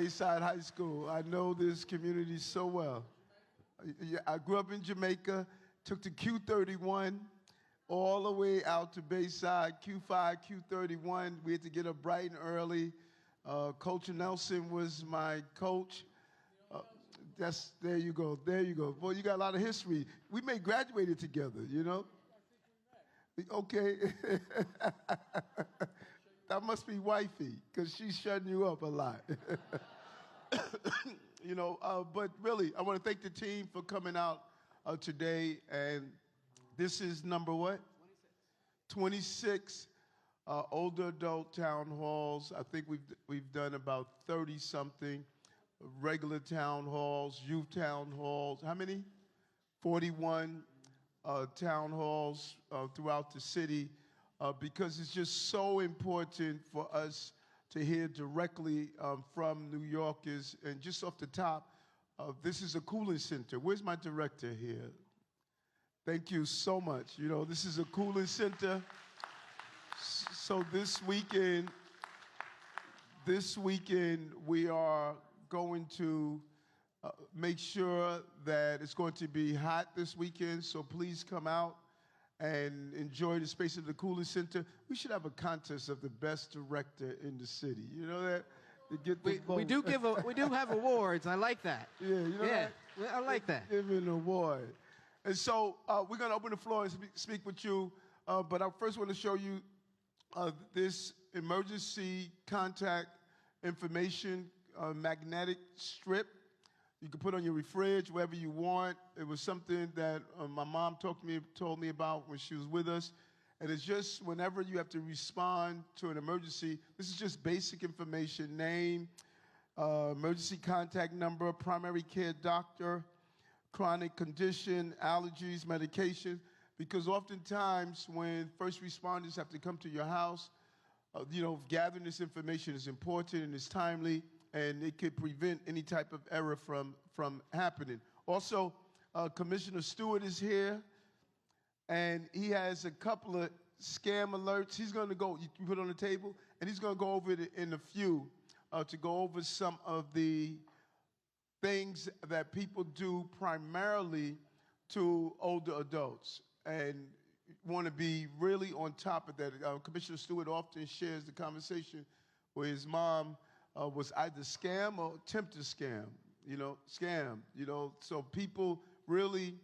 Bayside High School. I know this community so well. I grew up in Jamaica, took the Q31 all the way out to Bayside, Q5, Q31. We had to get up bright and early. Coach Nelson was my coach. There you go. Boy, you got a lot of history. We may graduated together, you know? Okay. That must be wifey, because she's shutting you up a lot. You know, but really, I want to thank the team for coming out today. And this is number what? 26 older adult town halls. I think we've done about 30-something regular town halls, youth town halls. How many? 41 town halls throughout the city, because it's just so important for us to hear directly from New Yorkers. And just off the top, this is a cooling center. Where's my director here? Thank you so much. You know, this is a cooling center. So this weekend we are going to make sure that it's going to be hot this weekend, so please come out and enjoy the space of the cooling center. We should have a contest of the best director in the city. You know that? We do have awards. I like that. Yeah, you know that? I like that. Give an award. And so we're going to open the floor and speak with you, but I first want to show you this emergency contact information magnetic strip. You can put on your fridge, wherever you want. It was something that my mom told me about when she was with us. And it's just whenever you have to respond to an emergency, this is just basic information: name, emergency contact number, primary care doctor, chronic condition, allergies, medication. Because oftentimes when first responders have to come to your house, you know, gathering this information is important and it's timely, and it could prevent any type of error from happening. Also, Commissioner Stewart is here, and he has a couple of scam alerts. He's going to go, you put it on the table, and he's going to go over it in a few to go over some of the things that people do primarily to older adults, and want to be really on top of that. Commissioner Stewart often shares the conversation where his mom was either scam or attempted scam, so people really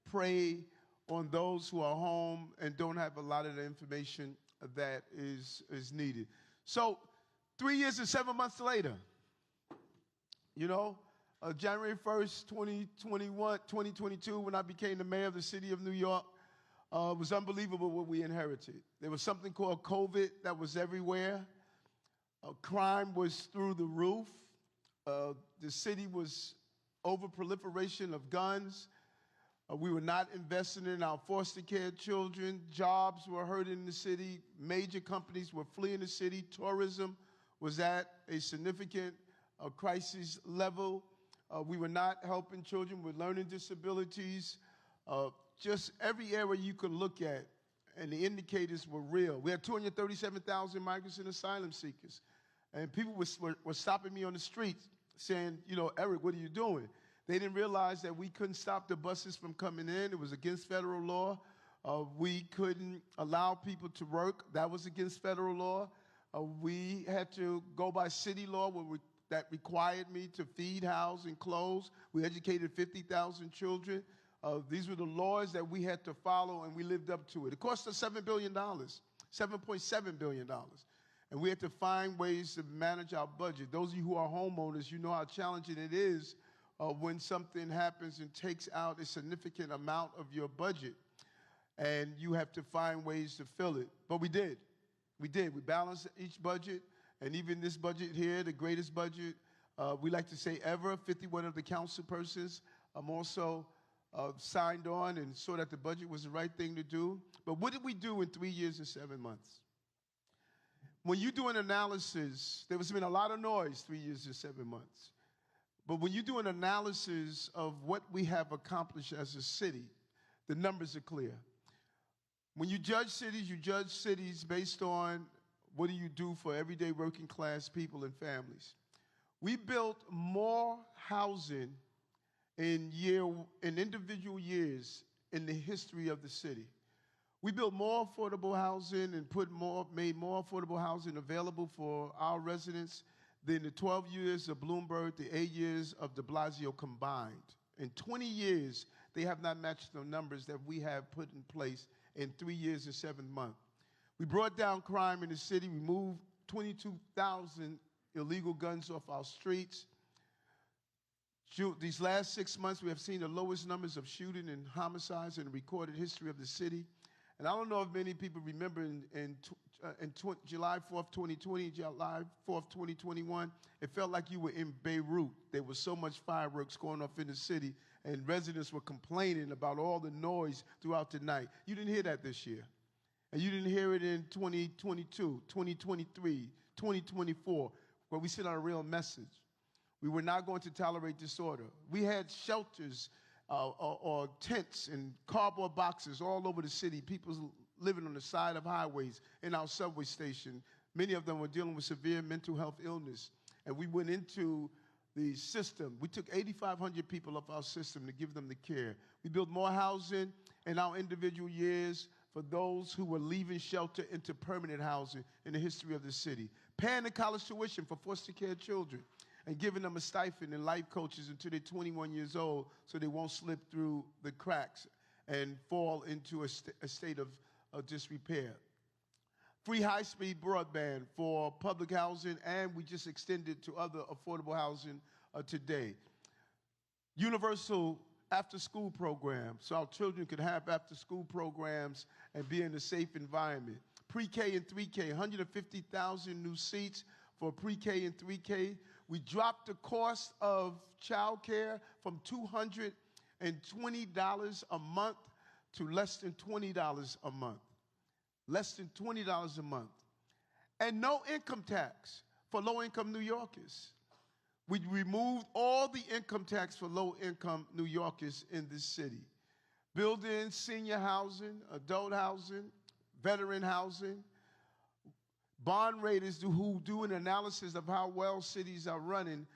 prey on those who are home and don't have a lot of the information that is needed. So 3 years and 7 months later, January 1st, 2022, when I became the mayor of the city of New York, it was unbelievable what we inherited. There was something called COVID that was everywhere. Crime was through the roof. The city was over-proliferation of guns. We were not investing in our foster care children. Jobs were hurting in the city. Major companies were fleeing the city. Tourism was at a significant crisis level. We were not helping children with learning disabilities. Just every area you could look at, and the indicators were real. We had 237,000 migrants and asylum seekers. And people were stopping me on the street saying, Eric, what are you doing? They didn't realize that we couldn't stop the buses from coming in. It was against federal law. We couldn't allow people to work. That was against federal law. We had to go by city law that required me to feed, house, and clothe. We educated 50,000 children. These were the laws that we had to follow, and we lived up to it. It cost us $7 billion, $7.7 billion. And we had to find ways to manage our budget. Those of you who are homeowners, you know how challenging it is when something happens and takes out a significant amount of your budget, and you have to find ways to fill it. But we did. We balanced each budget, and even this budget here, the greatest budget, we like to say ever. 51 of the council persons also signed on and saw that the budget was the right thing to do. But what did we do in 3 years and 7 months? When you do an analysis, there has been a lot of noise 3 years and 7 months. But when you do an analysis of what we have accomplished as a city, the numbers are clear. When you judge cities based on what do you do for everyday working class people and families. We built more housing in individual years in the history of the city. We built more affordable housing and made more affordable housing available for our residents than the 12 years of Bloomberg, the 8 years of de Blasio combined. In 20 years, they have not matched the numbers that we have put in place in 3 years and 7 months. We brought down crime in the city. We moved 22,000 illegal guns off our streets. These last 6 months, we have seen the lowest numbers of shooting and homicides in the recorded history of the city. And I don't know if many people remember in July 4th, 2020, July 4th, 2021, it felt like you were in Beirut. There was so much fireworks going off in the city, and residents were complaining about all the noise throughout the night. You didn't hear that this year. And you didn't hear it in 2022, 2023, 2024, where we sent out a real message. We were not going to tolerate disorder. We had shelters or tents and cardboard boxes all over the city, people living on the side of highways, in our subway station. Many of them were dealing with severe mental health illness. And we went into the system. We took 8,500 people off our system to give them the care. We built more housing in our individual years for those who were leaving shelter into permanent housing in the history of the city. Paying the college tuition for foster care children and giving them a stipend and life coaches until they're 21 years old so they won't slip through the cracks and fall into a state of disrepair. Free high-speed broadband for public housing, and we just extended to other affordable housing today. Universal after-school program, so our children could have after-school programs and be in a safe environment. Pre-K and 3K, 150,000 new seats for pre-K and 3K. We dropped the cost of child care from $220 a month to less than $20 a month. Less than $20 a month. And no income tax for low-income New Yorkers. We removed all the income tax for low-income New Yorkers in this city. Building senior housing, adult housing, veteran housing. Bond raters who do an analysis of how well cities are running,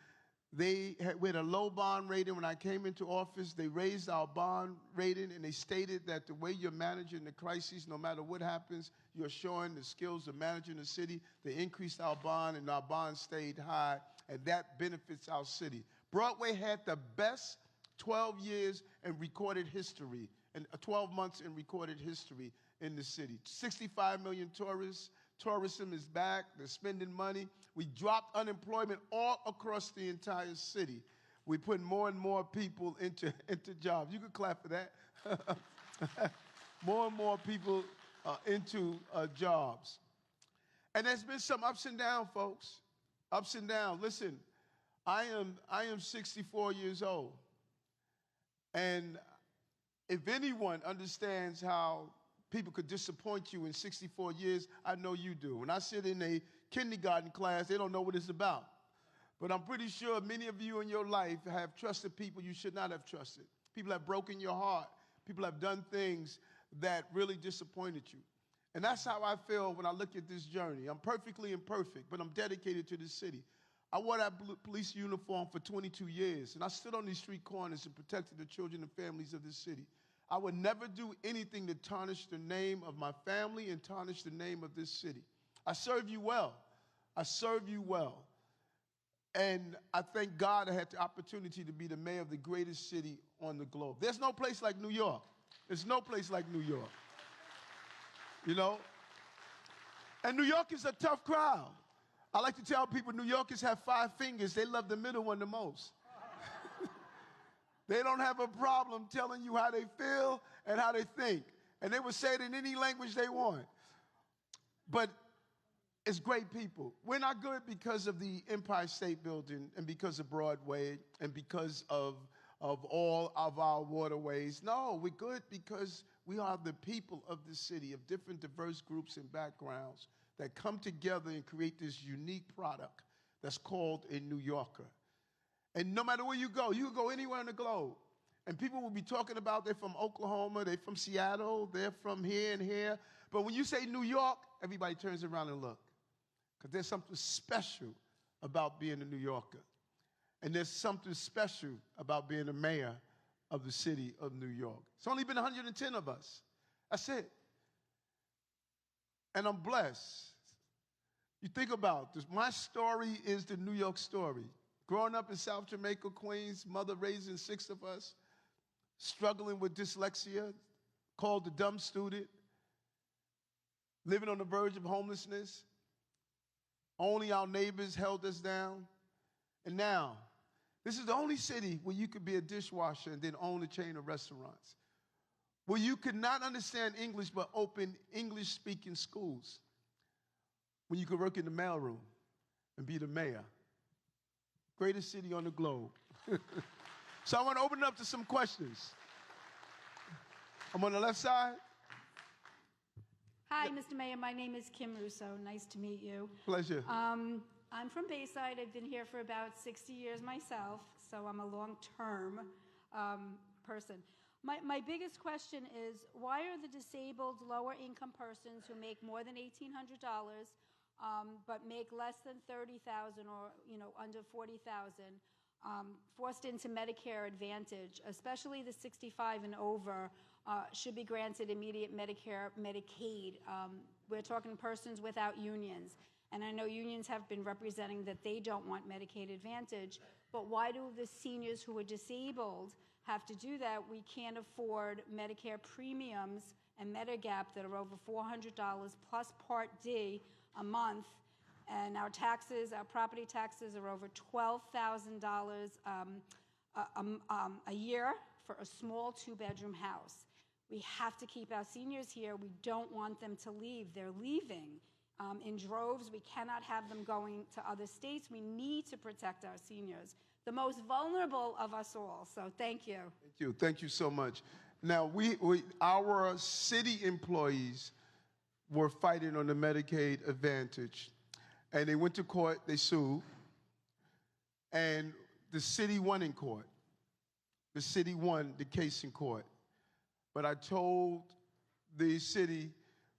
we had a low bond rating. When I came into office, they raised our bond rating, and they stated that the way you're managing the crises, no matter what happens, you're showing the skills of managing the city. They increased our bond, and our bond stayed high, and that benefits our city. Broadway had the best 12 years in recorded history, and 12 months in recorded history in the city. 65 million tourists. Tourism is back. They're spending money. We dropped unemployment all across the entire city. We put more and more people into jobs. You can clap for that. More and more people into jobs. And there's been some ups and downs, folks. Ups and downs. Listen, I am 64 years old. And if anyone understands how people could disappoint you in 64 years, I know you do. When I sit in a kindergarten class, they don't know what it's about. But I'm pretty sure many of you in your life have trusted people you should not have trusted. People have broken your heart. People have done things that really disappointed you. And that's how I feel when I look at this journey. I'm perfectly imperfect, but I'm dedicated to this city. I wore that police uniform for 22 years, and I stood on these street corners and protected the children and families of this city. I would never do anything to tarnish the name of my family and tarnish the name of this city. I serve you well. I serve you well. And I thank God I had the opportunity to be the mayor of the greatest city on the globe. There's no place like New York. There's no place like New York. You know? And New York is a tough crowd. I like to tell people New Yorkers have 5 fingers. They love the middle one the most. They don't have a problem telling you how they feel and how they think. And they will say it in any language they want. But it's great people. We're not good because of the Empire State Building and because of Broadway and because of all of our waterways. No, we're good because we are the people of the city of different diverse groups and backgrounds that come together and create this unique product that's called a New Yorker. And no matter where you can go anywhere in the globe. And people will be talking about they're from Oklahoma, they're from Seattle, they're from here and here. But when you say New York, everybody turns around and look. Because there's something special about being a New Yorker. And there's something special about being a mayor of the city of New York. It's only been 110 of us. That's it. And I'm blessed. You think about this. My story is the New York story. Growing up in South Jamaica, Queens, mother raising 6 of us, struggling with dyslexia, called the dumb student, living on the verge of homelessness. Only our neighbors held us down. And now, this is the only city where you could be a dishwasher and then own a chain of restaurants, where you could not understand English but open English-speaking schools, when you could work in the mailroom and be the mayor. Greatest city on the globe. So I want to open it up to some questions. I'm on the left side. Hi, Mr. Mayor. My name is Kim Russo. Nice to meet you. Pleasure. I'm from Bayside. I've been here for about 60 years myself, so I'm a long-term person. My biggest question is, why are the disabled lower-income persons who make more than $1,800 but make less than $30,000 or under $40,000 forced into Medicare Advantage, especially the 65 and over, should be granted immediate Medicare, Medicaid. We're talking persons without unions. And I know unions have been representing that they don't want Medicaid Advantage, but why do the seniors who are disabled have to do that? We can't afford Medicare premiums and Medigap that are over $400 plus Part D a month, and our taxes, our property taxes are over $12,000 a year for a small 2-bedroom house. We have to keep our seniors here. We don't want them to leave. They're leaving in droves. We cannot have them going to other states. We need to protect our seniors, the most vulnerable of us all. So thank you. Thank you. Thank you so much. Now, our city employees were fighting on the Medicaid Advantage, and they went to court, they sued, and the city won in court. The city won the case in court. But I told the city,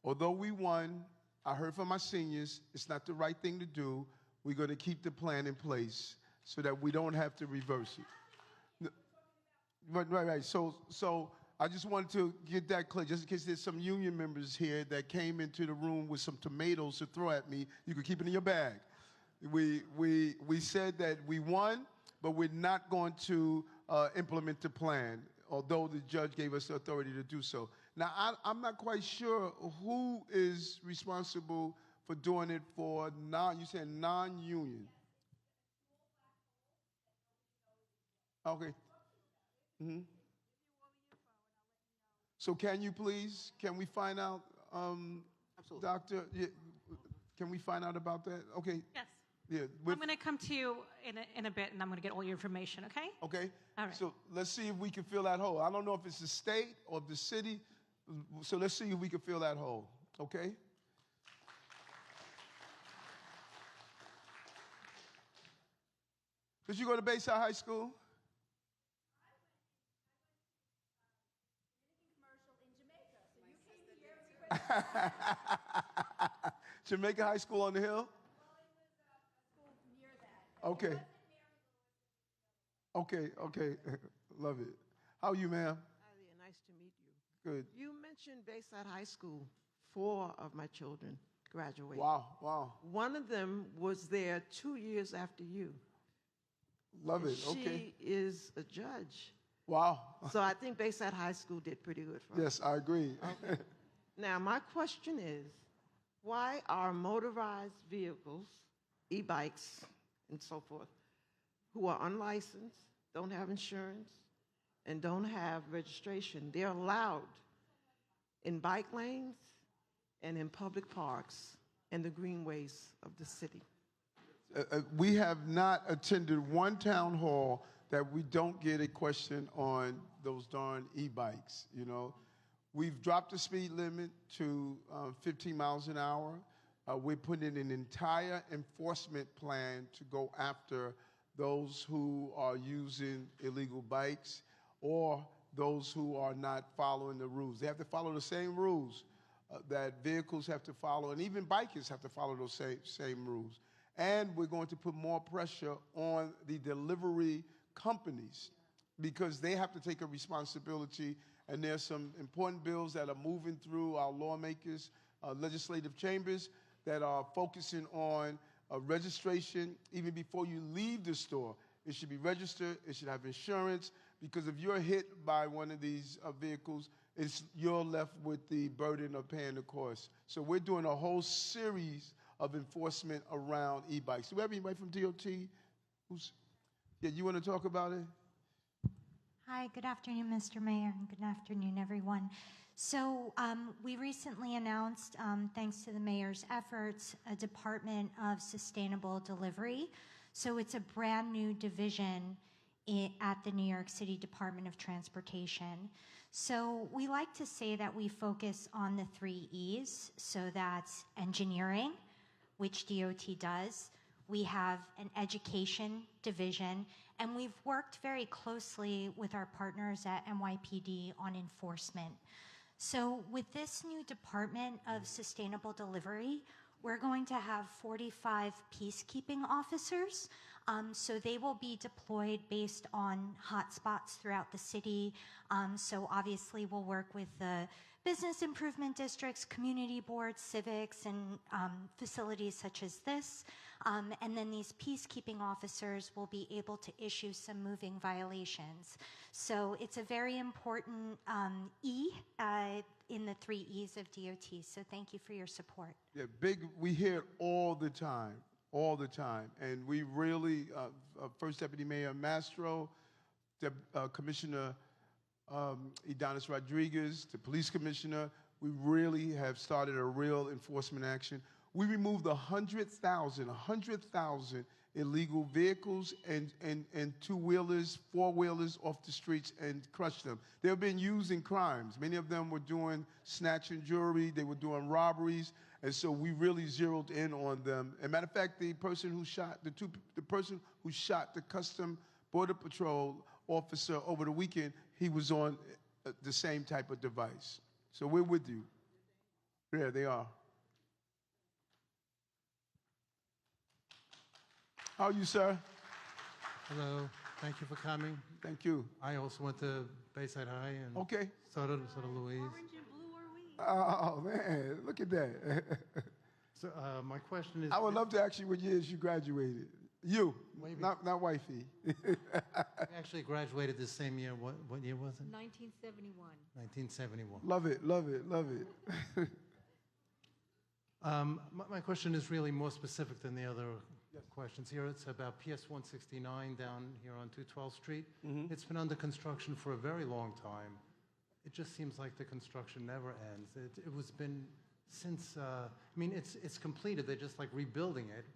although we won, I heard from my seniors, it's not the right thing to do. We're going to keep the plan in place so that we don't have to reverse it. Right. So I just wanted to get that clear, just in case there's some union members here that came into the room with some tomatoes to throw at me. You can keep it in your bag. We said that we won, but we're not going to implement the plan, although the judge gave us the authority to do so. Now, I'm not quite sure who is responsible for doing it for you said non-union. Okay. Mm-hmm. So can we find out, Absolutely. Doctor, can we find out about that? Okay. Yes. Yeah. I'm going to come to you in a bit, and I'm going to get all your information, okay? Okay. All right. So let's see if we can fill that hole. I don't know if it's the state or the city, so let's see if we can fill that hole, okay? Did you go to Bayside High School? Jamaica High School on the Hill? Well, it was a school near that. Okay. Okay. Love it. How are you, ma'am? Hi there. Nice to meet you. Good. You mentioned Bayside High School. 4 of my children graduated. Wow. One of them was there 2 years after you. Love And it. Okay. She is a judge. Wow. So I think Bayside High School did pretty good for her. Yes, I agree. Okay. Now, my question is, why are motorized vehicles, e-bikes and so forth, who are unlicensed, don't have insurance, and don't have registration, they're allowed in bike lanes and in public parks and the greenways of the city? We have not attended one town hall that we don't get a question on those darn e-bikes, you know. We've dropped the speed limit to 15 miles an hour. We're putting in an entire enforcement plan to go after those who are using illegal bikes or those who are not following the rules. They have to follow the same rules that vehicles have to follow, and even bikers have to follow those same rules. And we're going to put more pressure on the delivery companies because they have to take a responsibility. And there's some important bills that are moving through our lawmakers, legislative chambers that are focusing on registration even before you leave the store. It should be registered. It should have insurance because if you're hit by one of these vehicles, you're left with the burden of paying the cost. So we're doing a whole series of enforcement around e-bikes. Do we have anybody from DOT? You want to talk about it? Hi, good afternoon, Mr. Mayor, and good afternoon, everyone. So we recently announced, thanks to the mayor's efforts, a Department of Sustainable Delivery. So it's a brand new division at the New York City Department of Transportation. So we like to say that we focus on the 3 E's. So that's engineering, which DOT does. We have an education division, and we've worked very closely with our partners at NYPD on enforcement. So with this new Department of Sustainable Delivery, we're going to have 45 peacekeeping officers. So they will be deployed based on hotspots throughout the city. So obviously we'll work with the business improvement districts, community boards, civics, and facilities such as this. And then these peacekeeping officers will be able to issue some moving violations. So it's a very important E in the 3 E's of DOT. So thank you for your support. Yeah, we hear it all the time. And we really, First Deputy Mayor Mastro, Commissioner Idanis Rodriguez, the police commissioner, we really have started a real enforcement action. We removed 100,000 illegal vehicles and two-wheelers, four-wheelers off the streets and crushed them. They've been used in crimes. Many of them were doing snatching jewelry. They were doing robberies. And so we really zeroed in on them. As a matter of fact, the person who shot the Custom Border Patrol officer over the weekend, he was on the same type of device. So we're with you. There they are. How are you, sir? Hello. Thank you for coming. Thank you. I also went to Bayside High and Okay. so did Louise. Orange and blue are we? Oh, man, look at that. So my question is... I would love to ask you what years you graduated. You, not wifey. We actually graduated the same year. What year was it? 1971. 1971. Love it. My question is really more specific than the other questions here. It's about PS 169 down here on 212th Street. Mm-hmm. It's been under construction for a very long time. It just seems like the construction never ends. It was been since, it's completed. They're just like rebuilding it,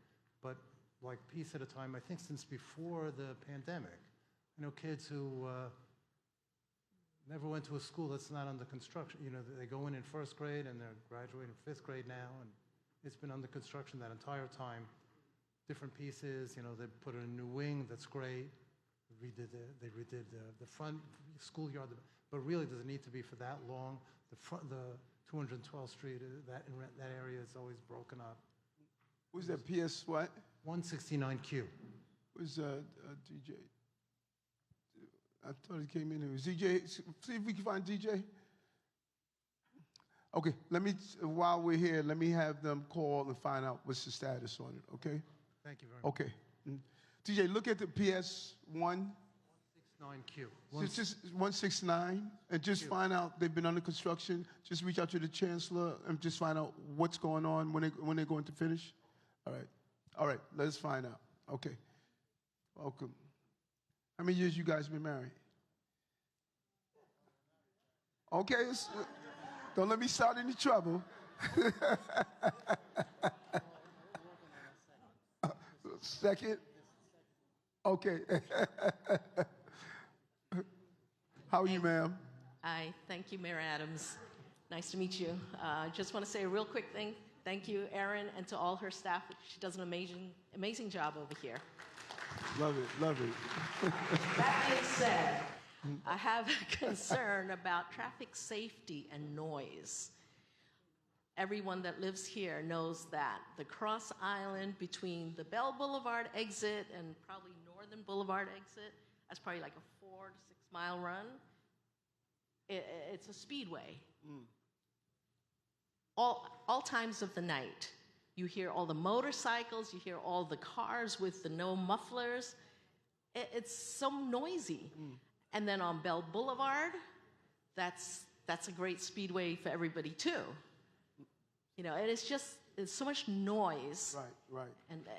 but like piece at a time, I think since before the pandemic. I know kids who never went to a school that's not under construction. You know, they go in first grade and they're graduating 5th grade now, and it's been under construction that entire time. Different pieces, you know, they put in a new wing, that's great. They redid the front schoolyard, but really does it need to be for that long? The 212th Street, that area is always broken up. Who's that, PS what? 169Q. Who's DJ? I thought he came in. It was DJ. See if we can find DJ. Okay, while we're here, let me have them call and find out what's the status on it, okay? Thank you very much. Okay. DJ, look at the PS1. 169Q. Just 169, and just find out they've been under construction. Just reach out to the chancellor and just find out what's going on when they're going to finish. All right, let's find out. Okay. Welcome. How many years you guys been married? Okay, don't let me start any trouble. Second? Okay. How are you, ma'am? Hi, thank you, Mayor Adams. Nice to meet you. Just want to say a real quick thing. Thank you, Erin, and to all her staff. She does an amazing job over here. Love it. That being said, I have a concern about traffic safety and noise. everyone that lives here knows that the cross island between the Bell Boulevard exit and probably Northern Boulevard exit, that's probably like a 4 to 6 mile run. It's a speedway. All times of the night. You hear all the motorcycles, you hear all the cars with the no mufflers. It's so noisy. And then on Bell Boulevard, that's a great speedway for everybody too. You know, and it's so much noise. Right.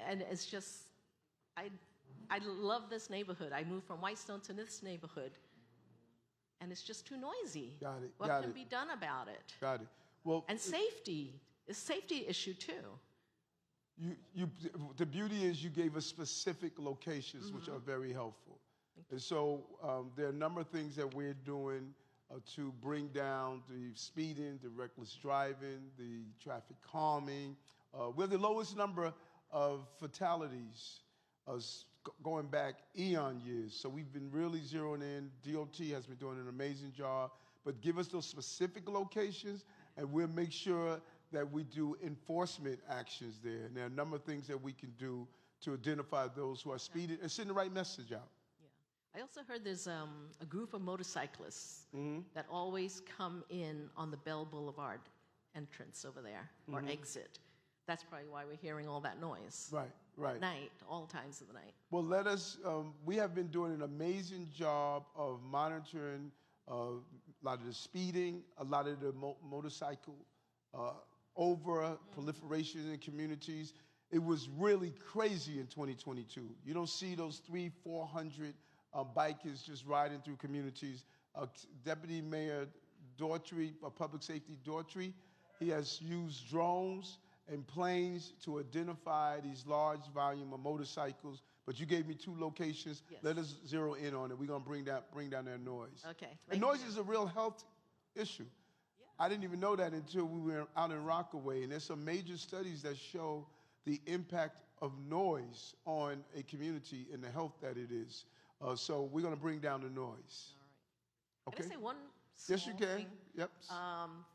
And it's just, I love this neighborhood. I moved from Whitestone to this neighborhood, and it's just too noisy. Got it. What can be done about it? Got it. Well, and safety. It's a safety issue too. The beauty is you gave us specific locations, which are very helpful. And so there are a number of things that we're doing to bring down the speeding, the reckless driving, the traffic calming. We have the lowest number of fatalities going back eon years. So we've been really zeroing in. DOT has been doing an amazing job. But give us those specific locations, and we'll make sure that we do enforcement actions there. And there are a number of things that we can do to identify those who are speeding and send the right message out. I also heard there's a group of motorcyclists that always come in on the Bell Boulevard entrance over there, or exit. That's probably why we're hearing all that noise. Right. At night, all times of the night. Well, we have been doing an amazing job of monitoring a lot of the speeding, a lot of the motorcycle proliferation in communities. It was really crazy in 2022. You don't see those 300-400 bikers just riding through communities. Deputy Mayor Daughtry, Public Safety Daughtry, he has used drones and planes to identify these large volume of motorcycles. But you gave me 2 locations. Yes. Let us zero in on it. We're going to bring down their noise. Okay. And noise is a real health issue. I didn't even know that until we were out in Rockaway. And there's some major studies that show the impact of noise on a community and the health that it is. So we're going to bring down the noise. All right. Okay? Can I say one small Yes, you can. thing? Yep.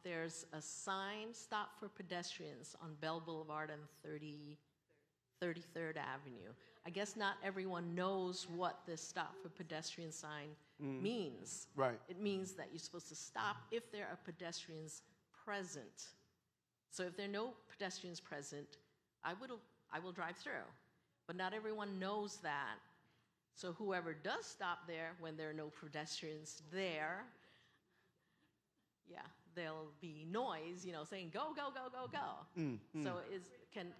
There's a sign, stop for pedestrians, on Bell Boulevard and 33rd Avenue. I guess not everyone knows what this stop for pedestrian sign means. Right. It means that you're supposed to stop if there are pedestrians present. So if there are no pedestrians present, I will drive through. But not everyone knows that. So whoever does stop there when there are no pedestrians there, there'll be noise, saying go, go, go, go, go. So can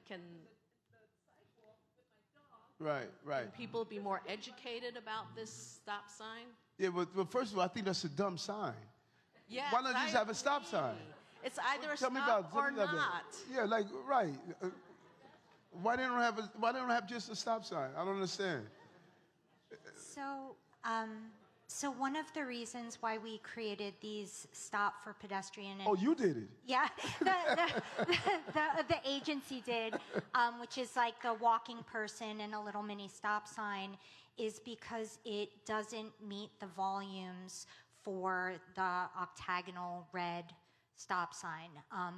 Right. people be more educated about this stop sign? Yeah, but first of all, I think that's a dumb sign. Yeah. Why not just have a stop sign? It's either a Tell me stop or about that. not. Yeah, right. Why they don't have just a stop sign? I don't understand. So one of the reasons why we created these stop for pedestrian. Oh, you did it. Yeah, the agency did, which is like a walking person and a little mini stop sign, is because it doesn't meet the volumes for the octagonal red stop sign.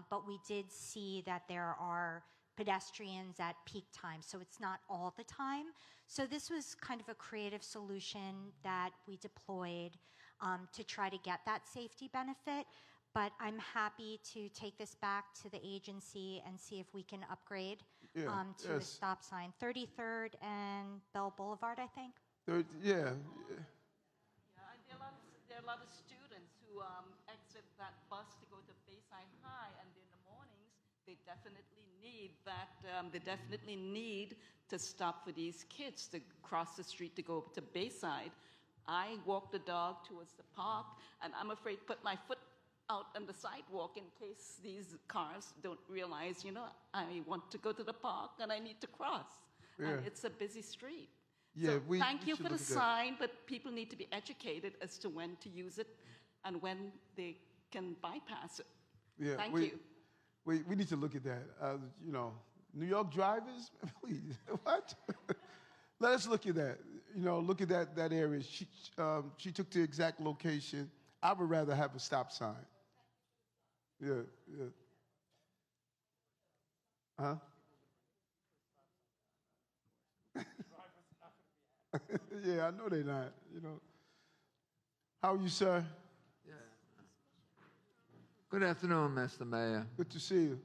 But we did see that there are pedestrians at peak time, so it's not all the time. So this was kind of a creative solution that we deployed to try to get that safety benefit. But I'm happy to take this back to the agency and see if we can upgrade to a stop sign. 33rd and Bell Boulevard, I think. Yeah. There are a lot of students who exit that bus to go to Bayside High, and in the mornings they definitely need that. They definitely need to stop for these kids to cross the street to go to Bayside. I walk the dog towards the park, and I'm afraid to put my foot out on the sidewalk in case these cars don't realize, I want to go to the park and I need to cross. Yeah. And it's a busy street. Yeah, so we thank you should for the look at that. sign, but people need to be educated as to when to use it and when they can bypass it. Yeah, Thank you. We need to look at that. New York drivers, please, what? Let us look at that. Look at that area. She took the exact location. I would rather have a stop sign. Yeah. Huh? Yeah, I know they're not, you know. How are you, sir? Yeah. Good afternoon, Mr. Mayor. Good to see you.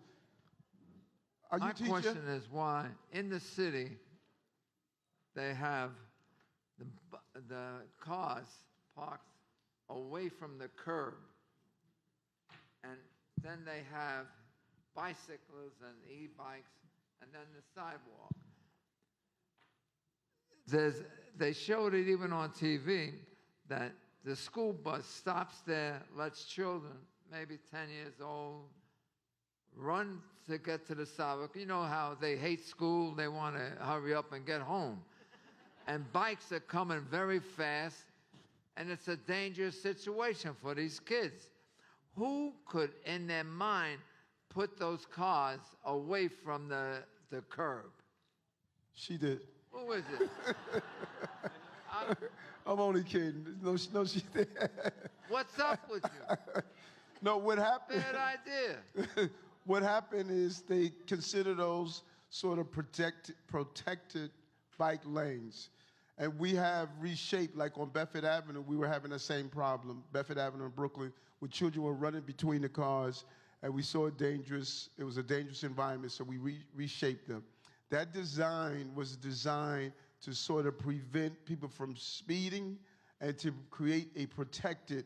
Are you My a teacher? question is why in the city they have the cars parked away from the curb, and then they have bicycles and e-bikes, and then the sidewalk. They showed it even on TV that the school bus stops there, lets children, maybe 10 years old, run to get to the sidewalk. You know how they hate school, they want to hurry up and get home. And bikes are coming very fast, and it's a dangerous situation for these kids. Who could, in their mind, put those cars away from the curb? She did. Who is it? I'm only kidding. No, she did. What's up with you? No, what happened? Bad idea. What happened is they consider those sort of protected bike lanes. And we have reshaped, like on Bedford Avenue, we were having the same problem, Bedford Avenue in Brooklyn, where children were running between the cars, and we saw it dangerous. It was a dangerous environment, so we reshaped them. That design was designed to sort of prevent people from speeding and to create a protected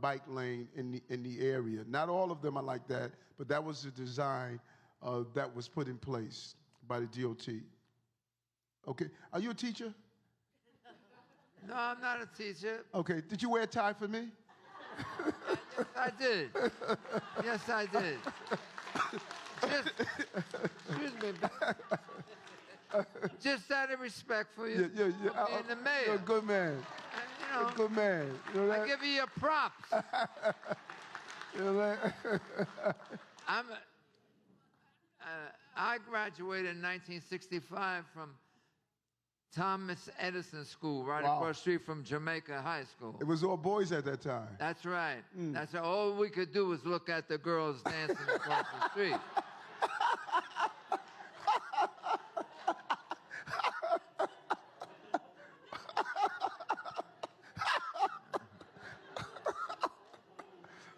bike lane in the area. Not all of them are like that, but that was the design that was put in place by the DOT. Okay, are you a teacher? No, I'm not a teacher. Okay, did you wear a tie for me? Yes, I did. Yes, I did. Excuse me. Just out of respect for you, Yeah. for being the mayor. You're a good man. You know, Good man. You know I that? give you your props. You know that? I graduated in 1965 from Thomas Edison School, right across the street from Jamaica High School. It was all boys at that time. That's right. That's all we could do was look at the girls dancing across the street.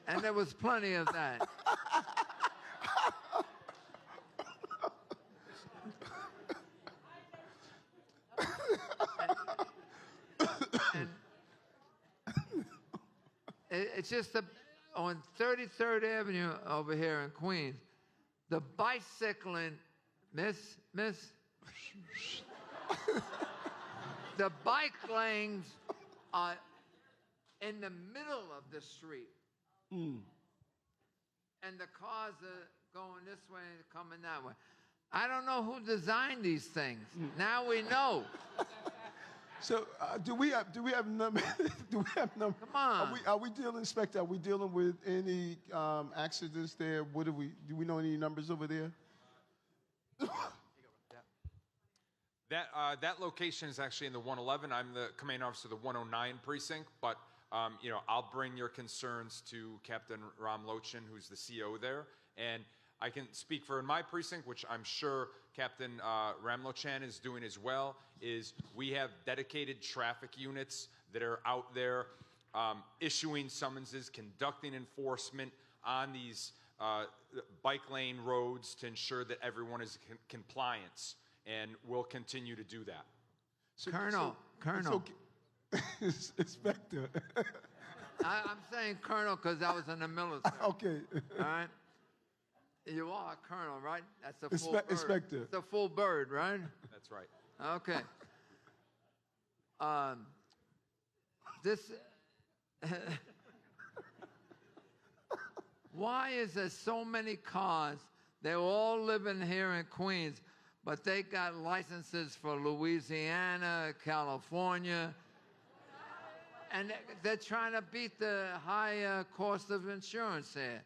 And there was plenty of that. It's just on 33rd Avenue over here in Queens, the bicycling, miss, the bike lanes are in the middle of the street. And the cars are going this way and coming that way. I don't know who designed these things. Now we know. So do we have numbers? Do we have numbers? Come on. Are we dealing, Inspector? Are we dealing with any accidents there? Do we know any numbers over there? That location is actually in the 111. I'm the commanding officer of the 109 precinct, but I'll bring your concerns to Captain Ram Lochin, who's the CO there, and I can speak for my precinct, which I'm sure Captain Ramlochan is doing as well, is we have dedicated traffic units that are out there issuing summonses, conducting enforcement on these bike lane roads to ensure that everyone is in compliance, and we'll continue to do that. Colonel. Inspector. I'm saying Colonel because I was in the military. Okay. All right? You are a colonel, right? That's a full bird. Inspector. It's a full bird, right? That's right. Okay. This. Why is there so many cars? They're all living here in Queens, but they got licenses for Louisiana, California, and they're trying to beat the high cost of insurance here.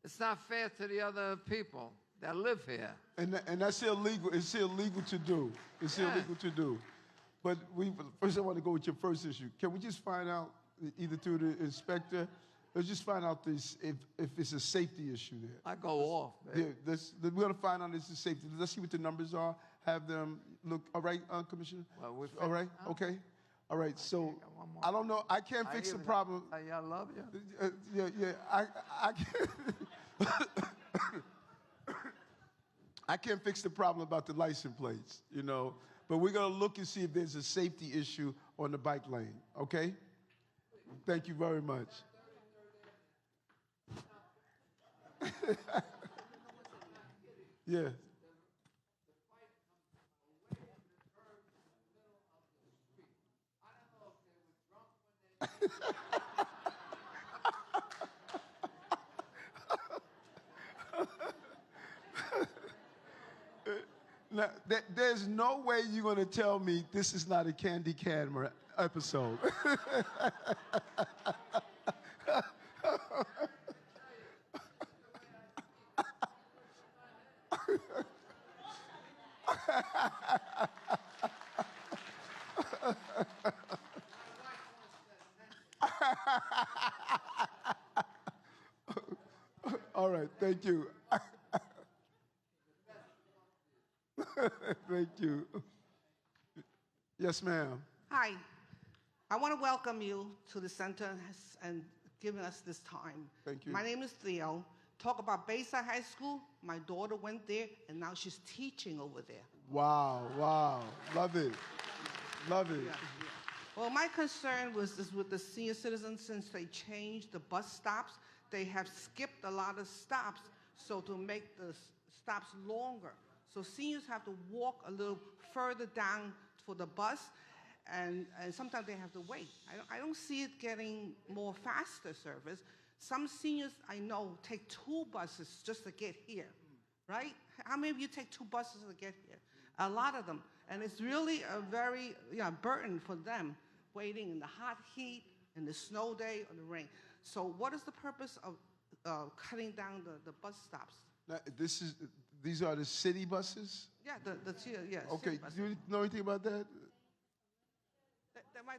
It's not fair to the other people that live here. And that's illegal. It's illegal to do. It's illegal to do. But first I want to go with your first issue. Can we just find out, either through the inspector, let's just find out this if it's a safety issue there. I go off, man. Yeah, we're going to find out if it's a safety. Let's see what the numbers are. Have them look. All right, Commissioner? Well, all right, okay. All right, so I don't know. I can't fix the problem. I love you. Yeah. I can't. I can't fix the problem about the license plates, you know. But we're going to look and see if there's a safety issue on the bike lane, okay? Thank you very much. Yeah. Now, there's no way you're going to tell me this is not a Candy Camera episode. All right, thank you. Thank you. Yes, ma'am. Hi. I want to welcome you to the center and giving us this time. Thank you. My name is Theo. Talk about Bayside High School. My daughter went there, and now she's teaching over there. Wow. Love it. Love it. Yeah. Well, my concern is with the senior citizens. Since they changed the bus stops, they have skipped a lot of stops, so to make the stops longer. So seniors have to walk a little further down for the bus, and sometimes they have to wait. I don't see it getting more faster service. Some seniors I know take 2 buses just to get here, right? How many of you take 2 buses to get here? A lot of them. And it's really a very burden for them, waiting in the hot heat, in the snow day, or the rain. So what is the purpose of cutting down the bus stops? Now, these are the city buses? Yeah, yeah. Okay, do you know anything about that?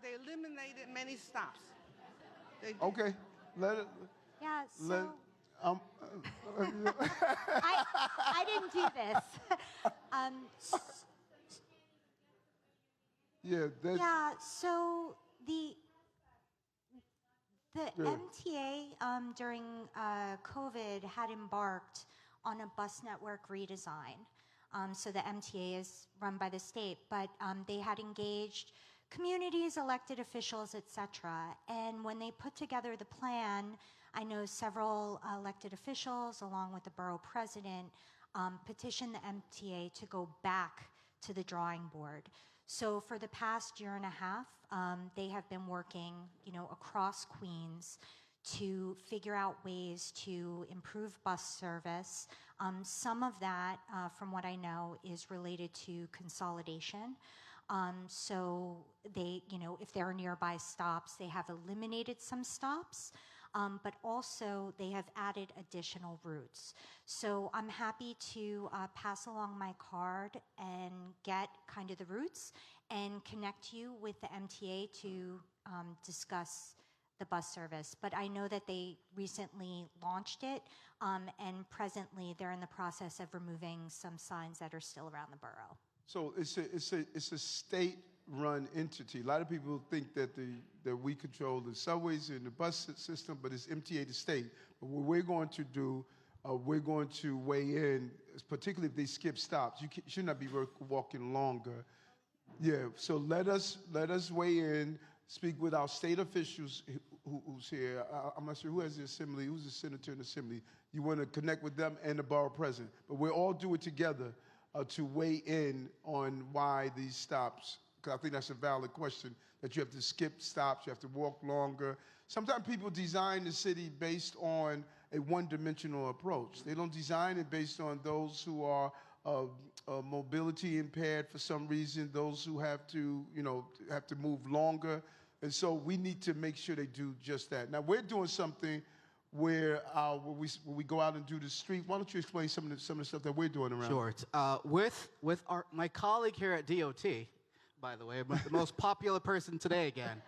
They eliminated many stops. Okay, let it. Yeah, so I didn't do this. Yeah, so the MTA during COVID had embarked on a bus network redesign. So the MTA is run by the state, but they had engaged communities, elected officials, et cetera. And when they put together the plan, I know several elected officials, along with the borough president, petitioned the MTA to go back to the drawing board. So for the past year and a half, they have been working, across Queens to figure out ways to improve bus service. Some of that, from what I know, is related to consolidation. So they, if there are nearby stops, they have eliminated some stops, but also they have added additional routes. So I'm happy to pass along my card and get kind of the routes and connect you with the MTA to discuss the bus service. But I know that they recently launched it, and presently they're in the process of removing some signs that are still around the borough. So it's a state-run entity. A lot of people think that we control the subways and the bus system, but it's MTA the state. But what we're going to do, we're going to weigh in, particularly if they skip stops. You should not be walking longer. Yeah. So let us weigh in. Speak with our state officials who's here. I'm not sure who has the assembly, who's the senator in the assembly. You want to connect with them and the borough president. But we'll all do it together to weigh in on why these stops, because I think that's a valid question, that you have to skip stops, you have to walk longer. Sometimes people design the city based on a one-dimensional approach. They don't design it based on those who are mobility impaired for some reason, those who have to move longer. And so we need to make sure they do just that. Now, we're doing something where we go out and do the street. Why don't you explain some of the stuff that we're doing around? Sure. With my colleague here at DOT, by the way, the most popular person today again.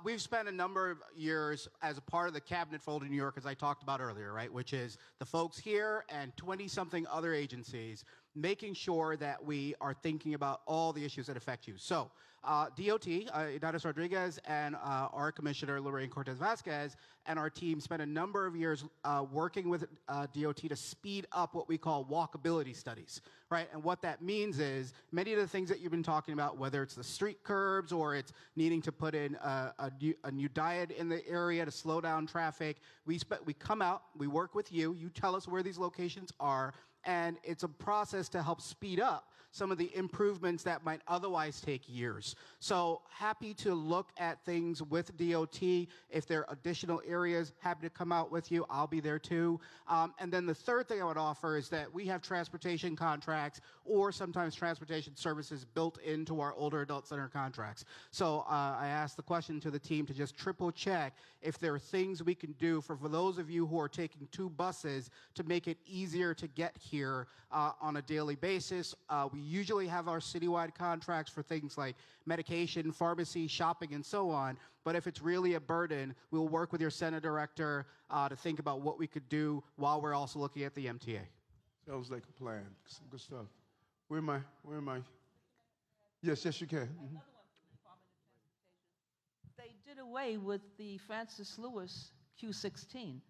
We've spent a number of years as a part of the cabinet fold in New York, as I talked about earlier, right, which is the folks here and 20-something other agencies making sure that we are thinking about all the issues that affect you. So DOT, Idalis Rodriguez, and our commissioner, Lorraine Cortez Vasquez, and our team spent a number of years working with DOT to speed up what we call walkability studies, right? And what that means is many of the things that you've been talking about, whether it's the street curbs or it's needing to put in a new diet in the area to slow down traffic, we come out, we work with you, you tell us where these locations are, and it's a process to help speed up some of the improvements that might otherwise take years. So happy to look at things with DOT. If there are additional areas, happy to come out with you. I'll be there too. And then the third thing I would offer is that we have transportation contracts or sometimes transportation services built into our older adult center contracts. So I asked the question to the team to just triple check if there are things we can do for those of you who are taking 2 buses to make it easier to get here on a daily basis. We usually have our citywide contracts for things like medication, pharmacy, shopping, and so on. But if it's really a burden, we'll work with your center director to think about what we could do while we're also looking at the MTA. Sounds like a plan. Some good stuff. Where am I? Yes, you can. Mm-hmm. They did away with the Francis Lewis Q16,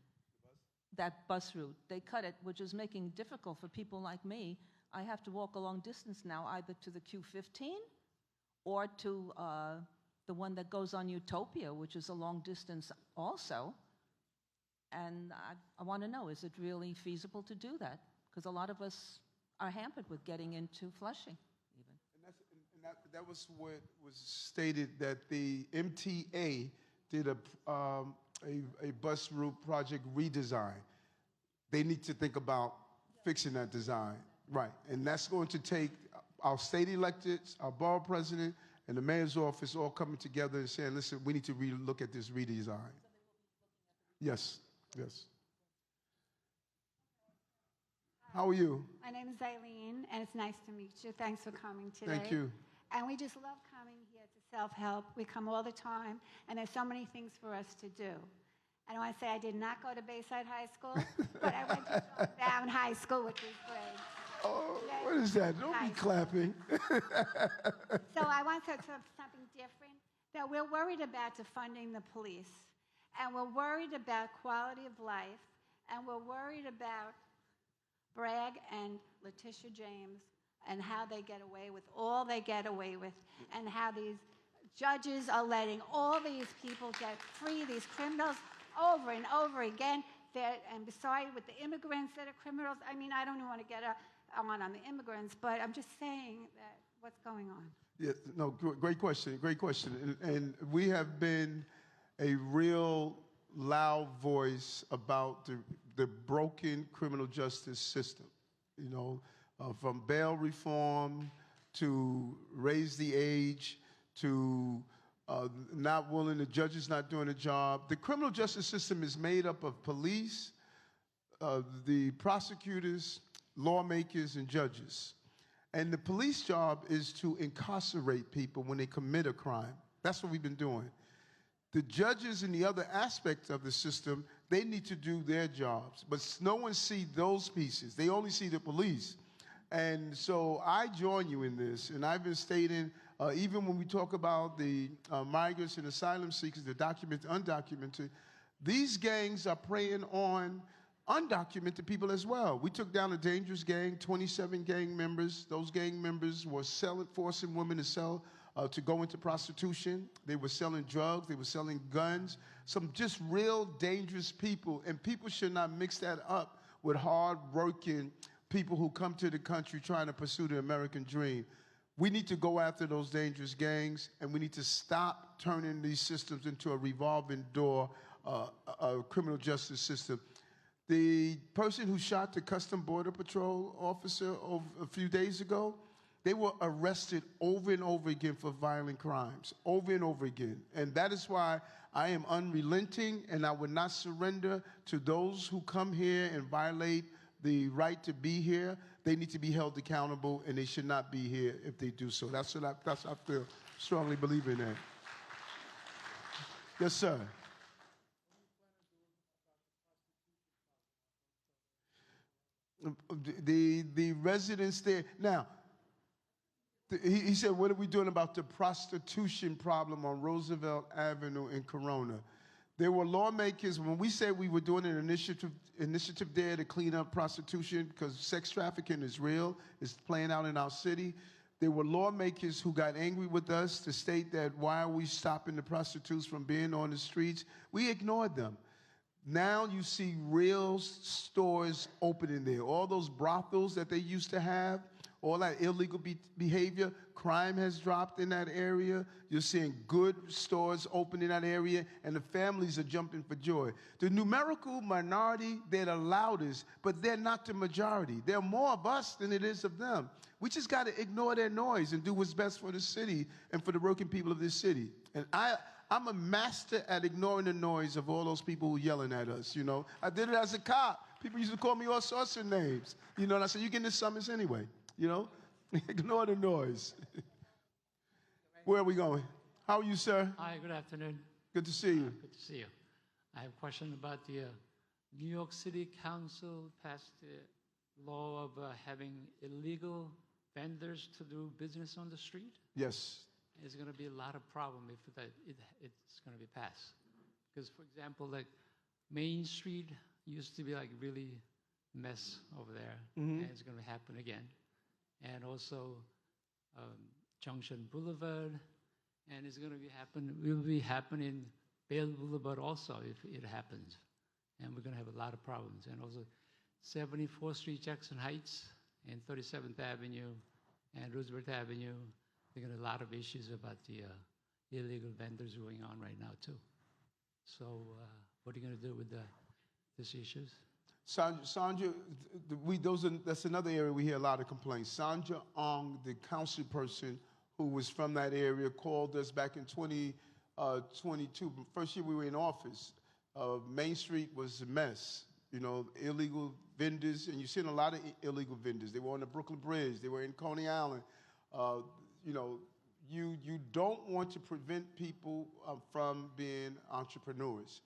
that bus route. They cut it, which is making it difficult for people like me. I have to walk a long distance now, either to the Q15 or to the one that goes on Utopia, which is a long distance also. And I want to know, is it really feasible to do that? Because a lot of us are hampered with getting into Flushing, even. And that was what was stated, that the MTA did a bus route project redesign. They need to think about fixing that design. Right, and that's going to take our state electeds, our borough president, and the mayor's office all coming together and saying, listen, we need to look at this redesign. Yes. How are you? My name is Eileen, and it's nice to meet you. Thanks for coming today. Thank you. And we just love coming here to self-help. We come all the time, and there's so many things for us to do. And I want to say I did not go to Bayside High School, but I went to Down High School, which was great. Oh, what is that? Don't be clapping. So I want to say something different, that we're worried about defunding the police, and we're worried about quality of life, and we're worried about Bragg and Letitia James and how they get away with all they get away with, and how these judges are letting all these people get free, these criminals, over and over again. And besides, with the immigrants that are criminals, I mean, I don't even want to get on the immigrants, but I'm just saying that what's going on. Yeah, no, great question. And we have been a real loud voice about the broken criminal justice system, you know, from bail reform to raise the age to the judges not doing a job. The criminal justice system is made up of police, the prosecutors, lawmakers, and judges. And the police job is to incarcerate people when they commit a crime. That's what we've been doing. The judges and the other aspects of the system, they need to do their jobs. But no one sees those pieces. They only see the police. And so I join you in this. And I've been stating, even when we talk about the migrants and asylum seekers, the documented, undocumented, these gangs are preying on undocumented people as well. We took down a dangerous gang, 27 gang members. Those gang members were forcing women to sell, to go into prostitution. They were selling drugs. They were selling guns. Some just real dangerous people. And people should not mix that up with hard-working people who come to the country trying to pursue the American dream. We need to go after those dangerous gangs, and we need to stop turning these systems into a revolving door, a criminal justice system. The person who shot the Custom Border Patrol officer a few days ago, they were arrested over and over again for violent crimes, over and over again. And that is why I am unrelenting, and I would not surrender to those who come here and violate the right to be here. They need to be held accountable, and they should not be here if they do so. That's what I feel strongly believe in that. Yes, sir. The residents there. Now, he said, what are we doing about the prostitution problem on Roosevelt Avenue in Corona? There were lawmakers, when we said we were doing an initiative there to clean up prostitution because sex trafficking is real, it's playing out in our city. There were lawmakers who got angry with us to state that why are we stopping the prostitutes from being on the streets? We ignored them. Now you see real stores opening there. All those brothels that they used to have, all that illegal behavior, crime has dropped in that area. You're seeing good stores open in that area, and the families are jumping for joy. The numerical minority, they're the loudest, but they're not the majority. There are more of us than it is of them. We just got to ignore their noise and do what's best for the city and for the working people of this city. And I'm a master at ignoring the noise of all those people who are yelling at us, you know. I did it as a cop. People used to call me all sorts of names, you know, and I said, you getting this summons anyway, you know. Ignore the noise. Where are we going? How are you, sir? Hi, good afternoon. Good to see you. Good to see you. I have a question about the New York City Council passed the law of having illegal vendors to do business on the street. Yes. There's going to be a lot of problem if it's going to be passed. Because, for example, like Main Street used to be like really mess over there, and it's going to happen again. And also Junction Boulevard, and it's going to will be happening Bale Boulevard also if it happens. And we're going to have a lot of problems. And also 74th Street, Jackson Heights, and 37th Avenue, and Roosevelt Avenue. There are a lot of issues about the illegal vendors going on right now, too. So what are you going to do with these issues? Sandra, that's another area we hear a lot of complaints. Sandra Ong, the council person who was from that area, called us back in 2022. First year we were in office. Main Street was a mess. You know, illegal vendors, and you've seen a lot of illegal vendors. They were on the Brooklyn Bridge. They were in Coney Island. You know, you don't want to prevent people from being entrepreneurs,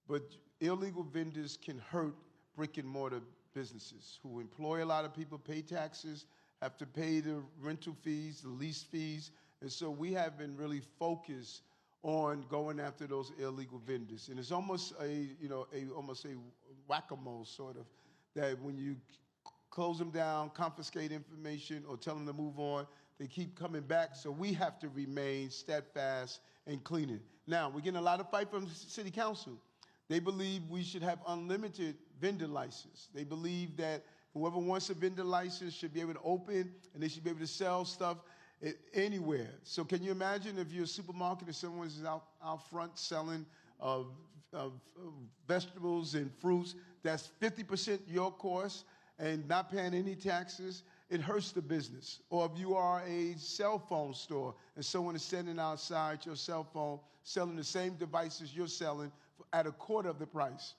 but illegal vendors can hurt brick and mortar businesses who employ a lot of people, pay taxes, have to pay the rental fees, the lease fees, and so we have been really focused on going after those illegal vendors. And it's almost almost a whack-a-mole sort of, that when you close them down, confiscate information, or tell them to move on, they keep coming back, so we have to remain steadfast and clean it. Now, we're getting a lot of fight from the city council. They believe we should have unlimited vendor license. They believe that whoever wants a vendor license should be able to open, and they should be able to sell stuff anywhere. So can you imagine if you're a supermarket and someone's out front selling vegetables and fruits, that's 50% your cost and not paying any taxes? It hurts the business. Or if you are a cell phone store and someone is standing outside your cell phone selling the same devices you're selling at a quarter of the price,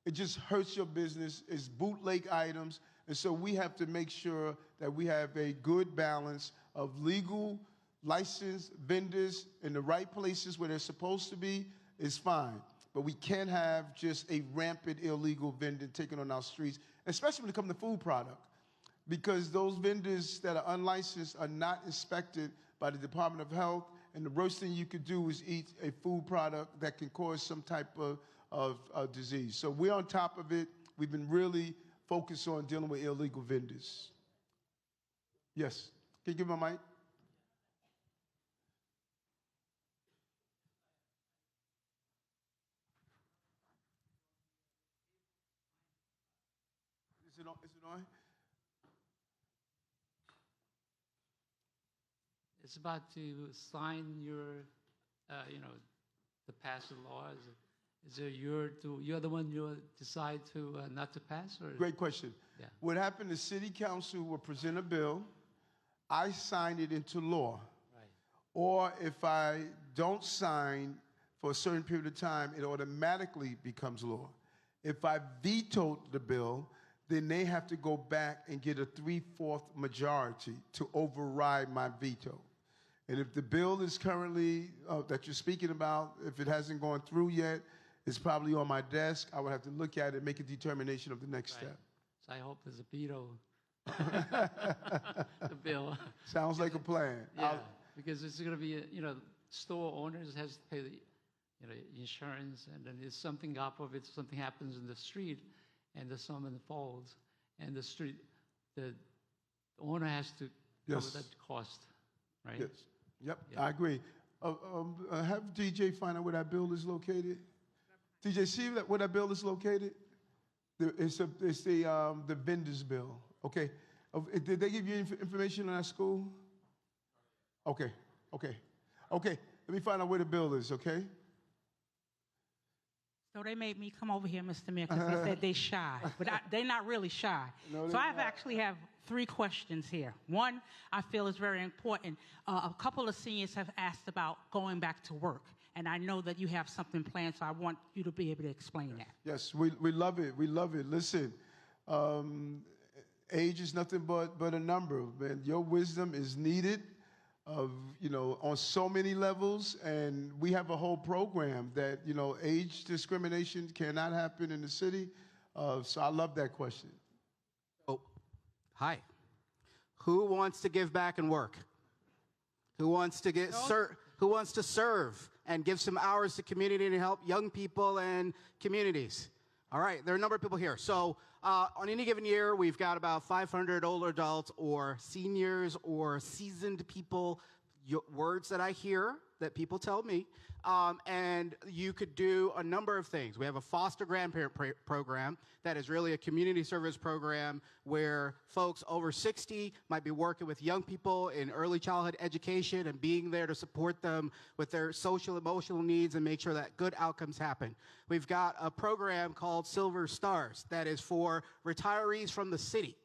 it just hurts your business. It's bootleg items. And so we have to make sure that we have a good balance of legal, licensed vendors in the right places where they're supposed to be is fine. But we can't have just a rampant illegal vendor taking on our streets, especially when it comes to food product, because those vendors that are unlicensed are not inspected by the Department of Health, and the worst thing you could do is eat a food product that can cause some type of disease. So we're on top of it. We've been really focused on dealing with illegal vendors. Yes. Can you give me a mic? Is it on? It's about to sign your, to pass the law. Is it you're the one you decide to not to pass? Or? Great question. Yeah. What happened is city council will present a bill. I sign it into law. Right. Or if I don't sign for a certain period of time, it automatically becomes law. If I vetoed the bill, then they have to go back and get a 3/4 majority to override my veto. And if the bill is currently, that you're speaking about, if it hasn't gone through yet, it's probably on my desk. I would have to look at it and make a determination of the next step. So I hope there's a veto. The bill. Sounds like a plan. Yeah, because it's going to be, store owners has to pay the, insurance, and then if something, God forbid, something happens in the street, and there's someone falls, and the owner has to cover that cost, right? Yes. Yep, yeah. I agree. Have DJ find out where that bill is located. DJ, see where that bill is located? It's the vendors bill. Okay. Did they give you information on that school? Okay. Let me find out where the bill is, okay? So they made me come over here, Mr. Mayor, because they said they shy. But they're not really shy. No, so I actually have 3 questions here. One, I feel is very important. A couple of seniors have asked about going back to work. And I know that you have something planned, so I want you to be able to explain that. Yes, we love it. We love it. Listen, age is nothing but a number. Man, your wisdom is needed on so many levels, and we have a whole program that, age discrimination cannot happen in the city. So I love that question. Oh, hi. Who wants to give back and work? Who wants to serve and give some hours to community to help young people and communities? All right, there are a number of people here. So on any given year, we've got about 500 older adults or seniors or seasoned people, words that I hear that people tell me, and you could do a number of things. We have a foster grandparent program that is really a community service program where folks over 60 might be working with young people in early childhood education and being there to support them with their social, emotional needs and make sure that good outcomes happen. We've got a program called Silver Stars that is for retirees from the city.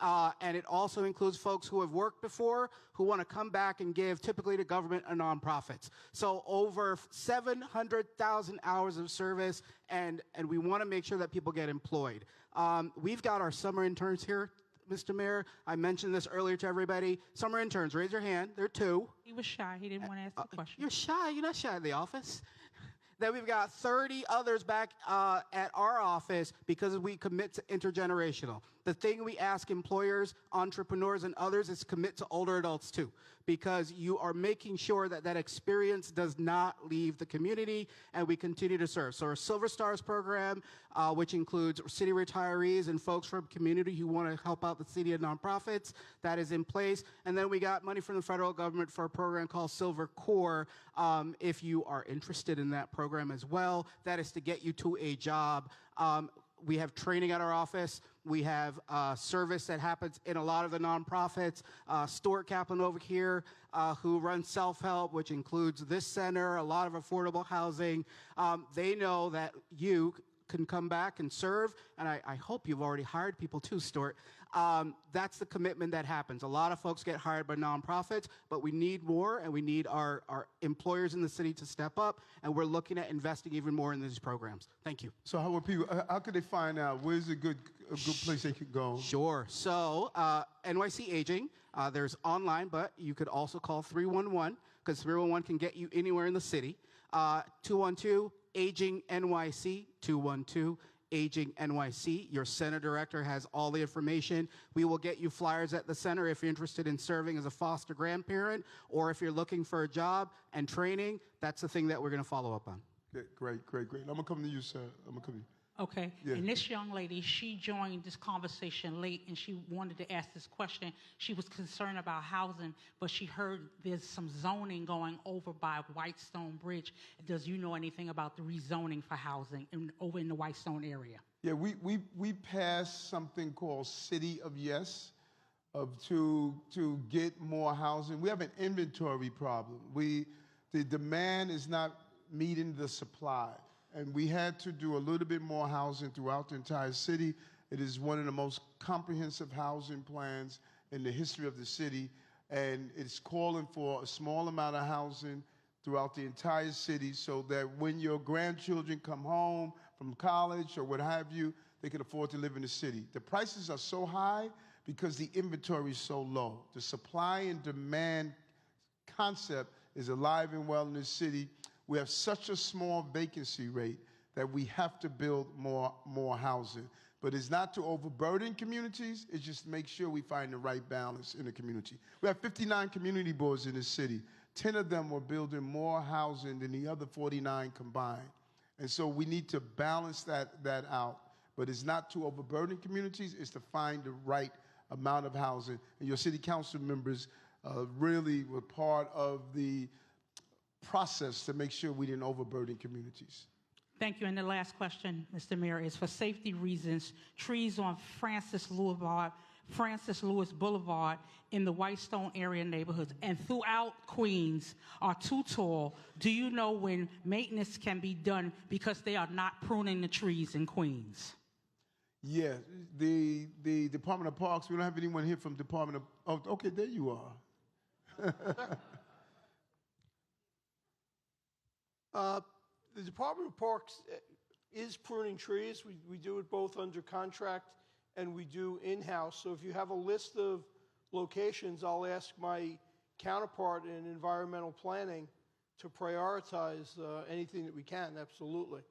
And it also includes folks who have worked before, who want to come back and give typically to government and nonprofits. So over 700,000 hours of service, and we want to make sure that people get employed. We've got our summer interns here, Mr. Mayor. I mentioned this earlier to everybody. Summer interns, raise your hand. There are 2. He was shy. He didn't want to ask the question. You're shy. You're not shy in the office. Then we've got 30 others back at our office because we commit to intergenerational. The thing we ask employers, entrepreneurs, and others is commit to older adults too, because you are making sure that that experience does not leave the community, and we continue to serve. So our Silver Stars program, which includes city retirees and folks from community who want to help out the city and nonprofits, that is in place. And then we got money from the federal government for a program called Silver Core. If you are interested in that program as well, that is to get you to a job. We have training at our office. We have service that happens in a lot of the nonprofits. Stuart Kaplan over here, who runs self-help, which includes this center, a lot of affordable housing. They know that you can come back and serve, and I hope you've already hired people too, Stuart. That's the commitment that happens. A lot of folks get hired by nonprofits, but we need more, and we need our employers in the city to step up, and we're looking at investing even more in these programs. Thank you. So how could they find out? Where's a good place they could go? Sure. So NYC Aging, there's online, but you could also call 311, because 311 can get you anywhere in the city. 212-AGING-NYC, 212-AGING-NYC. Your center director has all the information. We will get you flyers at the center if you're interested in serving as a foster grandparent, or if you're looking for a job and training. That's the thing that we're going to follow up on. Great. I'm going to come to you, sir. I'm going to come to you. Okay. Yeah. And this young lady, she joined this conversation late, and she wanted to ask this question. She was concerned about housing, but she heard there's some zoning going over by Whitestone Bridge. Does you know anything about the rezoning for housing over in the Whitestone area? Yeah, we passed something called City of Yes to get more housing. We have an inventory problem. The demand is not meeting the supply. And we had to do a little bit more housing throughout the entire city. It is one of the most comprehensive housing plans in the history of the city. And it's calling for a small amount of housing throughout the entire city so that when your grandchildren come home from college or what have you, they can afford to live in the city. The prices are so high because the inventory is so low. The supply and demand concept is alive and well in this city. We have such a small vacancy rate that we have to build more housing. But it's not to overburden communities, it's just to make sure we find the right balance in the community. We have 59 community boards in this city. 10 of them were building more housing than the other 49 combined. And so we need to balance that out. But it's not to overburden communities, it's to find the right amount of housing. And your city council members really were part of the process to make sure we didn't overburden communities. Thank you. And the last question, Mr. Mayor, is for safety reasons, trees on Francis Lewis Boulevard in the Whitestone area neighborhoods and throughout Queens are too tall. Do you know when maintenance can be done because they are not pruning the trees in Queens? Yeah, the Department of Parks, we don't have anyone here from Department of, oh, okay, there you are. The Department of Parks is pruning trees. We do it both under contract and we do in-house. So if you have a list of locations, I'll ask my counterpart in environmental planning to prioritize anything that we can, absolutely.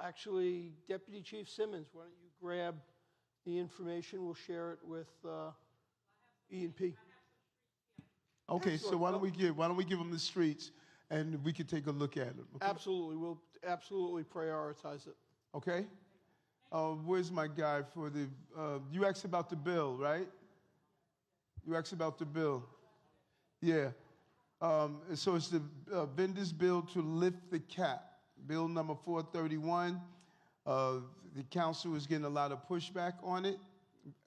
Actually, Deputy Chief Simmons, why don't you grab the information? We'll share it with E&P. Okay, so why don't we give them the streets and we can take a look at them? Okay? Absolutely, we'll absolutely prioritize it. Okay. Where's my guy for the? You asked about the bill, right? You asked about the bill. Yeah. So it's the vendors bill to lift the cap. Bill number 431. The council is getting a lot of pushback on it,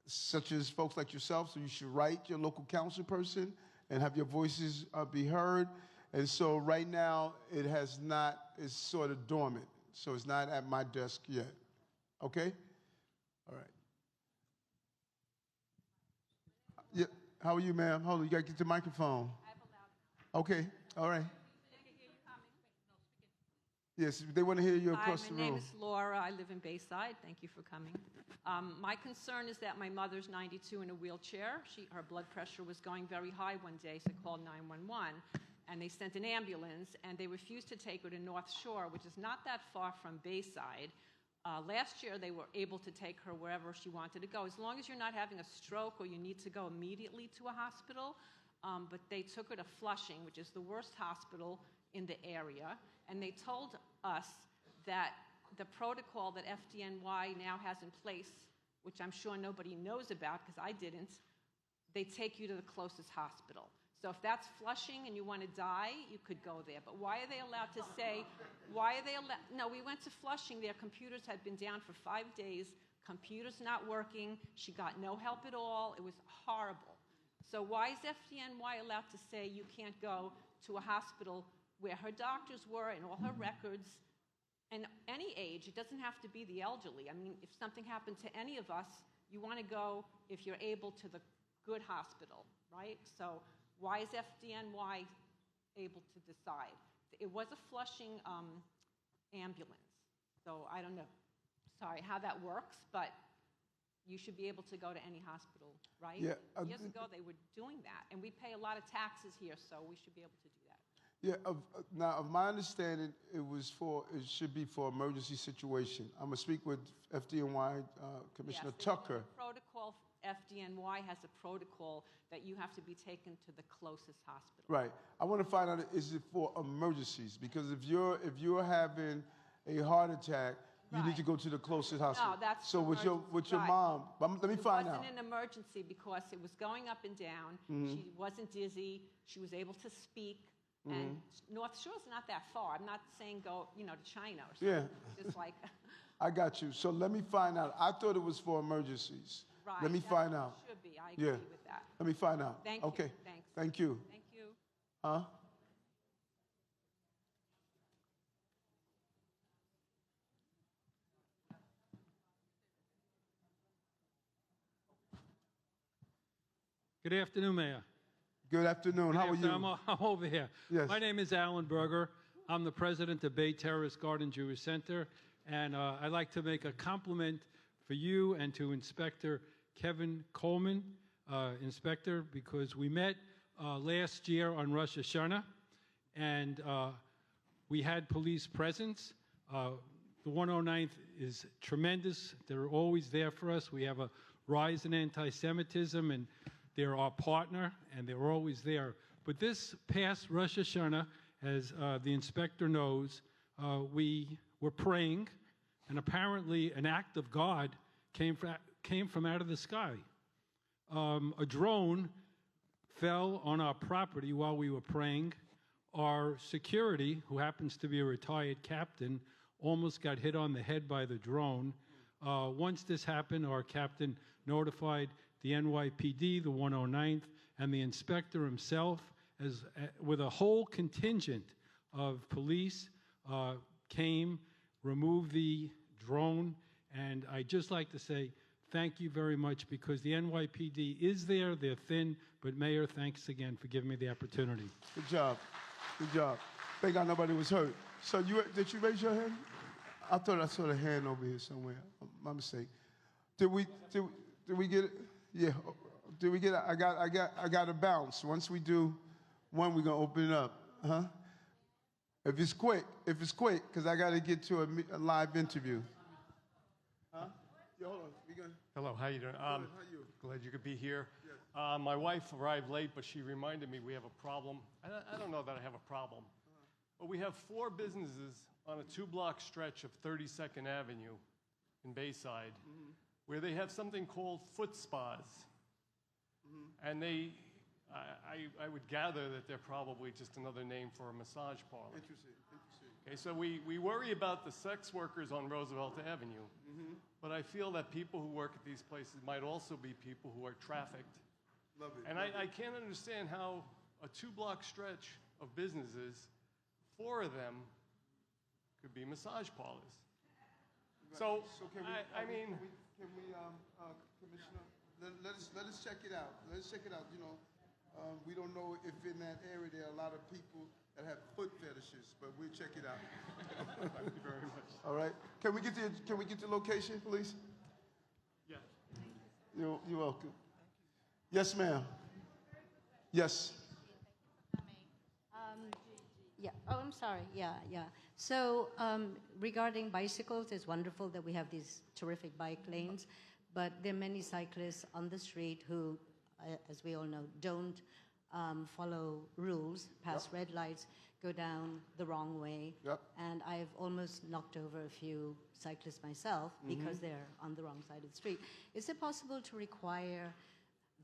such as folks like yourself. So you should write your local council person and have your voices be heard. And so right now it has not. It's sort of dormant. So it's not at my desk yet. Okay. All right. Yeah. How are you, ma'am? Hold on. You got to get the microphone. Okay. All right. Yes, they want to hear you across the room. Hi, my name is Laura. I live in Bayside. Thank you for coming. My concern is that my mother's 92 in a wheelchair. Her blood pressure was going very high one day, so I called 911, and they sent an ambulance, and they refused to take her to North Shore, which is not that far from Bayside. Last year, they were able to take her wherever she wanted to go, as long as you're not having a stroke or you need to go immediately to a hospital. But they took her to Flushing, which is the worst hospital in the area, and they told us that the protocol that FDNY now has in place, which I'm sure nobody knows about because I didn't, they take you to the closest hospital. So if that's Flushing and you want to die, you could go there. But why are they allowed to say, no, we went to Flushing, their computers had been down for 5 days, computers not working, she got no help at all, it was horrible. So why is FDNY allowed to say you can't go to a hospital where her doctors were and all her records, and any age, it doesn't have to be the elderly. I mean, if something happened to any of us, you want to go, if you're able, to the good hospital, right? So why is FDNY able to decide? It was a Flushing ambulance, so I don't know, sorry, how that works, but you should be able to go to any hospital, right? Yeah, Years ago, they were doing that, and we pay a lot of taxes here, so we should be able to do that. Yeah. Now, of my understanding, it should be for emergency situation. I'm gonna speak with FDNY Commissioner Tucker. Protocol. FDNY has a protocol that you have to be taken to the closest hospital. Right. I want to find out, is it for emergencies? Because if you're having a heart attack, you need to go to the closest hospital. No, that's so with your mom. Let me find out. It wasn't an emergency because it was going up and down. Mm-hmm. She wasn't dizzy. She was able to speak. Mm-hmm. And North Shore's not that far. I'm not saying go, to China or something. Yeah. Just like. I got you. So let me find out. I thought it was for emergencies. Right. Let me find out. Should be. I agree with that. Let me find out. Thank you. Okay. Thanks. Thank you. Thank you. Huh? Good afternoon, Mayor. Good afternoon. How are you? I'm over here. Yes. My name is Alan Berger. I'm the president of Bay Terrace Garden Jewish Center, and I'd like to make a compliment for you and to Inspector Kevin Coleman, Inspector, because we met last year on Rosh Hashanah, and we had police presence. The 109th is tremendous. They're always there for us. We have a rise in anti-Semitism, and they're our partner, and they're always there. But this past Rosh Hashanah, as the inspector knows, we were praying, and apparently an act of God came from out of the sky. A drone fell on our property while we were praying. Our security, who happens to be a retired captain, almost got hit on the head by the drone. Once this happened, our captain notified the NYPD, the 109th, and the inspector himself, with a whole contingent of police, came, removed the drone, and I'd just like to say thank you very much, because the NYPD is there. They're thin, but Mayor, thanks again for giving me the opportunity. Good job. Good job. Thank God nobody was hurt. So did you raise your hand? I thought I saw the hand over here somewhere. My mistake. Did we get it? Yeah. Did we get it? I got to bounce. Once we do one, we're gonna open it up. Huh? If it's quick, because I got to get to a live interview. Huh? Yo, hold on. We gonna... Hello, how you doing? How you? Glad you could be here. Yes. My wife arrived late, but she reminded me we have a problem. I don't know that I have a problem, but we have 4 businesses on a 2-block stretch of 32nd Avenue in Bayside, where they have something called foot spas. And I would gather that they're probably just another name for a massage parlor. Interesting. Okay, so we worry about the sex workers on Roosevelt Avenue, but I feel that people who work at these places might also be people who are trafficked. Love it. And I can't understand how a 2-block stretch of businesses, 4 of them, could be massage parlors. So can we, I mean, Commissioner, let us check it out. Let's check it out. You know, we don't know if in that area there are a lot of people that have foot fetishes, but we'll check it out. Thank you very much. All right. Can we get the location, please? Yeah. You're welcome. Yes, ma'am. Yes. Yeah. Oh, I'm sorry. Yeah. So regarding bicycles, it's wonderful that we have these terrific bike lanes, but there are many cyclists on the street who, as we all know, don't follow rules, pass red lights, go down the wrong way. And I've almost knocked over a few cyclists myself because they're on the wrong side of the street. Is it possible to require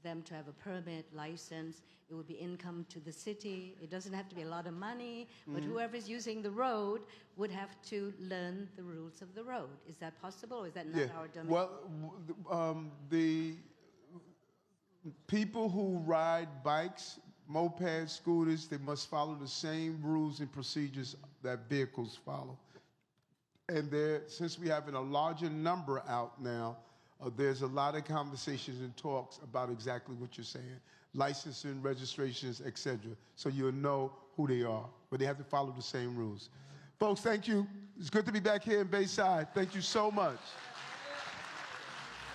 them to have a permit, license? It would be income to the city. It doesn't have to be a lot of money, but whoever's using the road would have to learn the rules of the road. Is that possible, or is that not our domain? Well, the people who ride bikes, mopeds, scooters, they must follow the same rules and procedures that vehicles follow. And since we're having a larger number out now, there's a lot of conversations and talks about exactly what you're saying. Licensing, registrations, etc. So you'll know who they are, but they have to follow the same rules. Folks, thank you. It's good to be back here in Bayside. Thank you so much.